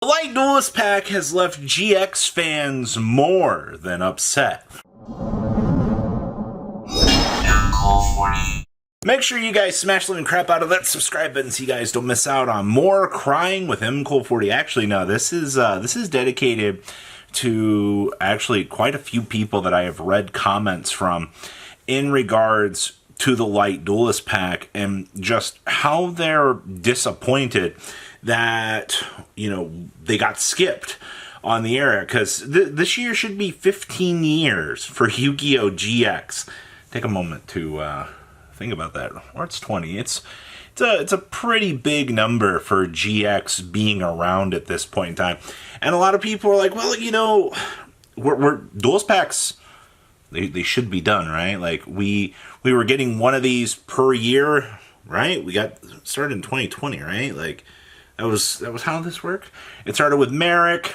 The Light Duelist pack has left GX fans more than upset. Make sure you guys smash the crap out of that subscribe button so you guys don't miss out on more crying with M-Cole40. Actually, no, this is dedicated to actually quite a few people that I have read comments from in regards to the Light Duelist pack and just how they're disappointed that, they got skipped on the era, because this year should be 15 years for Yu-Gi-Oh! GX. Take a moment to think about that. Or it's 20. It's a pretty big number for GX being around at this point in time. And a lot of people are like, well, we're Duelist packs, they should be done, right? Like, we were getting one of these per year, right? We got started in 2020, right? Like, that was how this worked. It started with Merrick,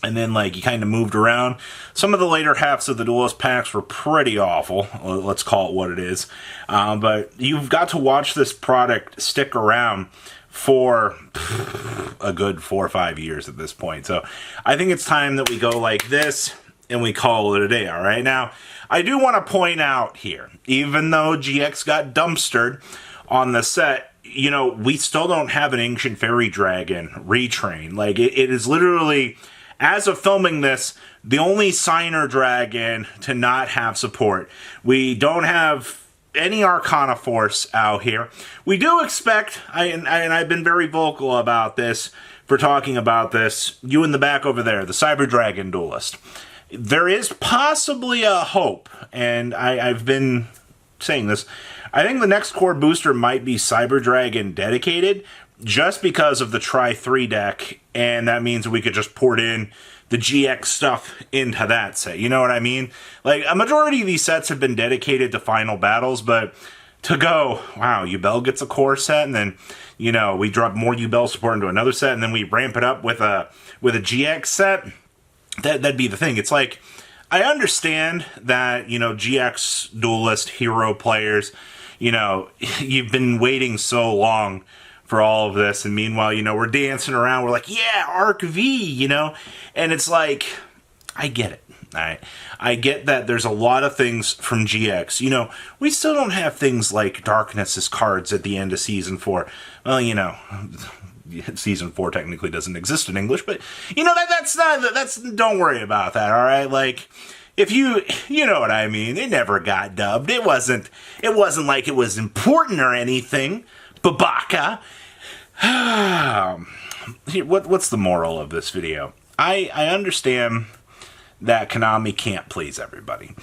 and then, you kind of moved around. Some of the later halves of the Duelist packs were pretty awful. Let's call it what it is. But you've got to watch this product stick around for a good 4 or 5 years at this point. So I think it's time that we go like this, and we call it a day, all right? Now, I do want to point out here, even though GX got dumpstered on the set, we still don't have an Ancient Fairy Dragon retrain. It is literally, as of filming this, the only signer dragon to not have support. We don't have any Arcana Force out here. We do expect, and I've been very vocal about this, for talking about this, you in the back over there, the Cyber Dragon Duelist. There is possibly a hope, and I've been saying this. I think the next core booster might be Cyber Dragon dedicated, just because of the Tri-3 deck, and that means we could just port in the GX stuff into that set. You know what I mean? A majority of these sets have been dedicated to final battles, but to go, wow, Yubel gets a core set, and then, we drop more Yubel support into another set, and then we ramp it up with a GX set, that'd be the thing. It's like, I understand that, GX Duelist hero players, you've been waiting so long for all of this, and meanwhile, we're dancing around, we're like, yeah, Arc V, and it's like, I get it. I get that there's a lot of things from GX. We still don't have things like Darkness as cards at the end of Season 4. Well, Season 4 technically doesn't exist in English, but, that's don't worry about that, all right? If you know what I mean, it never got dubbed. It wasn't like it was important or anything. Babaka. What's the moral of this video? I understand that Konami can't please everybody.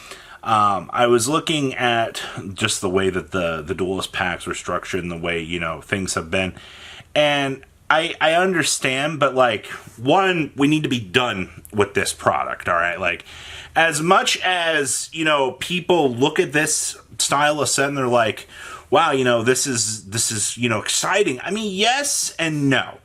I was looking at just the way that the Duelist packs were structured and the way, things have been. And I understand, but one, we need to be done with this product, all right? As much as, people look at this style of set and they're like, wow, this is exciting. I mean, yes and no.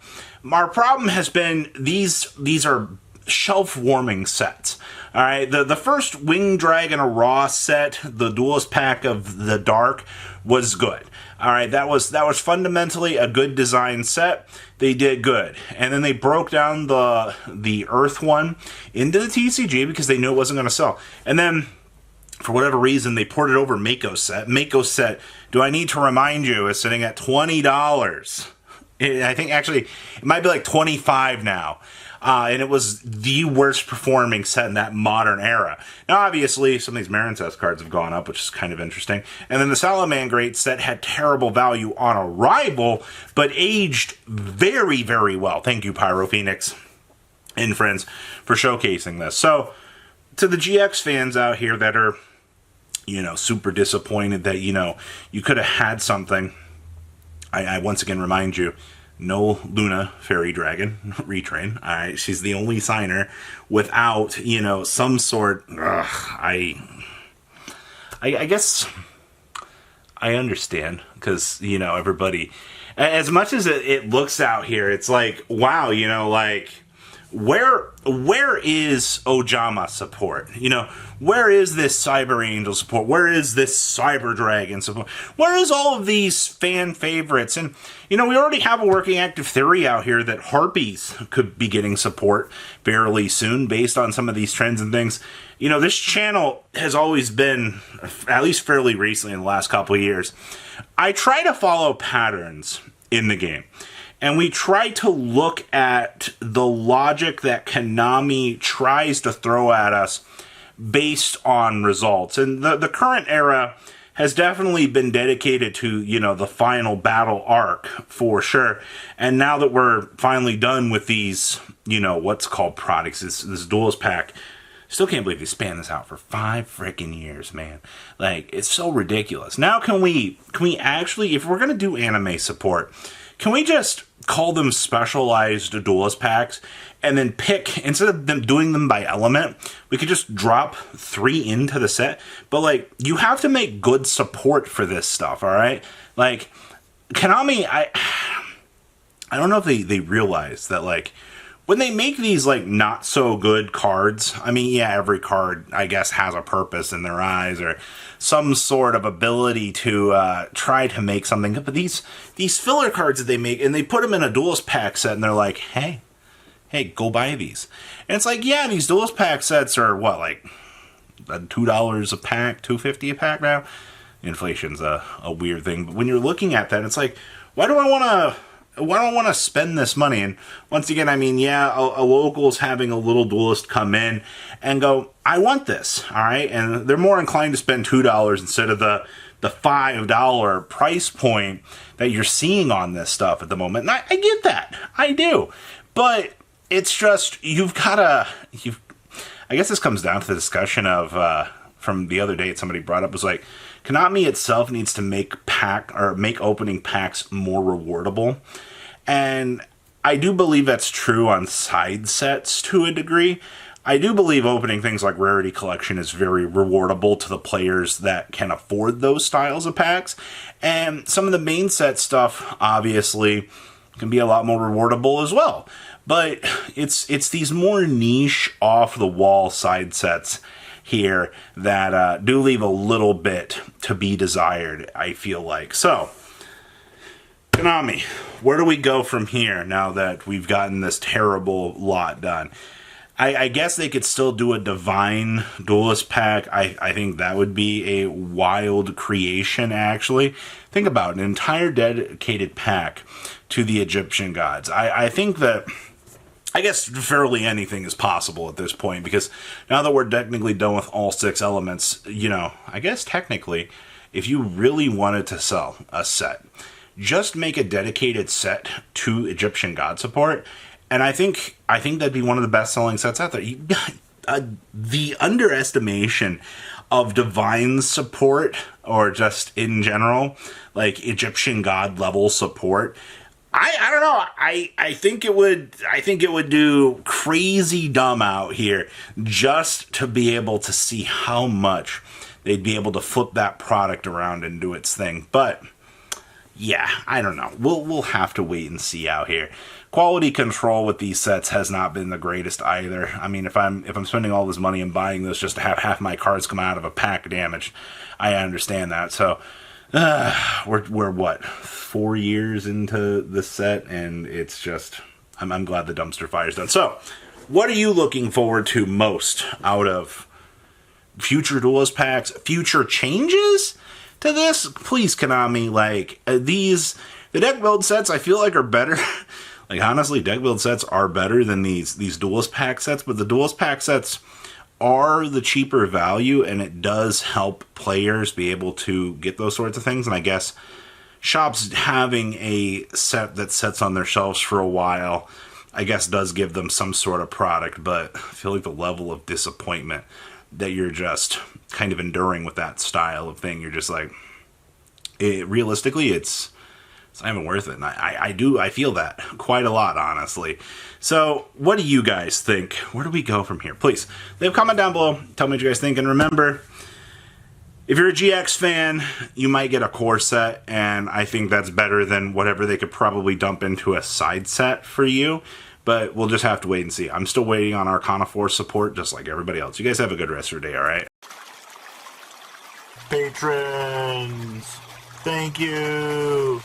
Our problem has been these are shelf-warming sets. All right, the first Winged Dragon Raw set, the Duelist pack of the Dark, was good. All right, that was fundamentally a good design set. They did good, and then they broke down the Earth one into the TCG because they knew it wasn't going to sell. And then, for whatever reason, they ported over Mako's set. Mako's set, do I need to remind you, is sitting at $20. I think actually it might be $25 now. And it was the worst performing set in that modern era. Now, obviously, some of these Marincess cards have gone up, which is kind of interesting. And then the Salamangreat set had terrible value on arrival, but aged very, very well. Thank you, Pyro Phoenix and friends, for showcasing this. So, to the GX fans out here that are, super disappointed that, you could have had something, I once again remind you, no Luna Fairy Dragon retrain. All right, she's the only signer without, some sort. I guess I understand because everybody. As much as it looks out here, it's like, wow, where is Ojama support? You know, where is this Cyber Angel support? Where is this Cyber Dragon support? Where is all of these fan favorites? And, you know, we already have a working active theory out here that Harpies could be getting support fairly soon based on some of these trends and things. You know, this channel has always been, at least fairly recently in the last couple of years, I try to follow patterns in the game. And we try to look at the logic that Konami tries to throw at us based on results. And the current era has definitely been dedicated to, you know, the final battle arc for sure. And now that we're finally done with these, you know, what's called products, this Duelist pack, still can't believe you span this out for 5 freaking years, man. Like, it's so ridiculous. Now can we actually, if we're going to do anime support, can we just call them specialized Duelist packs and then pick, instead of them doing them by element, we could just drop 3 into the set. But, like, you have to make good support for this stuff, all right? Like, Konami, I don't know if they realize that, like, when they make these, like, not so good cards, I mean, yeah, every card, I guess, has a purpose in their eyes or some sort of ability to try to make something good. But these filler cards that they make, and they put them in a Duelist pack set, and they're like, hey, go buy these. And it's like, yeah, these Duelist pack sets are, what, like, $2 a pack, $2.50 a pack now? Inflation's a weird thing. But when you're looking at that, it's like, why do I want to spend this money? And once again, I mean, yeah, a local's having a little Duelist come in and go, I want this, all right? And they're more inclined to spend $2 instead of the $5 price point that you're seeing on this stuff at the moment. And I get that. I do. But it's just, I guess this comes down to the discussion of, from the other day, somebody brought up, was like, Konami itself needs to make opening packs more rewardable. And I do believe that's true on side sets to a degree. I do believe opening things like Rarity Collection is very rewardable to the players that can afford those styles of packs. And some of the main set stuff, obviously, can be a lot more rewardable as well. But it's these more niche, off-the-wall side sets here that do leave a little bit to be desired, I feel like. So, Konami, where do we go from here now that we've gotten this terrible lot done? I guess they could still do a Divine Duelist pack. I think that would be a wild creation, actually. Think about it, an entire dedicated pack to the Egyptian gods. I think that, I guess fairly anything is possible at this point, because now that we're technically done with all 6 elements, you know, I guess technically, if you really wanted to sell a set, just make a dedicated set to Egyptian god support, and I think that'd be one of the best-selling sets out there. The underestimation of Divine support, or just in general, like Egyptian god level support, I don't know. I think it would do crazy dumb out here just to be able to see how much they'd be able to flip that product around and do its thing. But yeah, I don't know. We'll have to wait and see out here. Quality control with these sets has not been the greatest either. I mean, if I'm spending all this money and buying this just to have half my cards come out of a pack damaged, I understand that. So we're what, 4 years into the set, and it's just, I'm glad the dumpster fire's done. So, what are you looking forward to most out of future Duelist packs, future changes to this? Please, Konami, like, the deck build sets I feel like are better. Like, honestly, deck build sets are better than these Duelist pack sets, but the Duelist pack sets are the cheaper value, and it does help players be able to get those sorts of things. And I guess shops having a set that sits on their shelves for a while, I guess, does give them some sort of product. But I feel like the level of disappointment that you're just kind of enduring with that style of thing, you're just like, realistically, it's not even worth it. And I feel that quite a lot, honestly. So, what do you guys think? Where do we go from here? Please, leave a comment down below. Tell me what you guys think. And remember, if you're a GX fan, you might get a core set. And I think that's better than whatever they could probably dump into a side set for you. But we'll just have to wait and see. I'm still waiting on Arcana 4 support, just like everybody else. You guys have a good rest of your day, alright? Patrons! Thank you!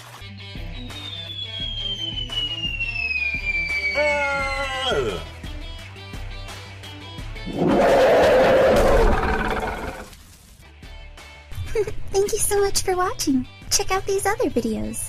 Thank you so much for watching. Check out these other videos.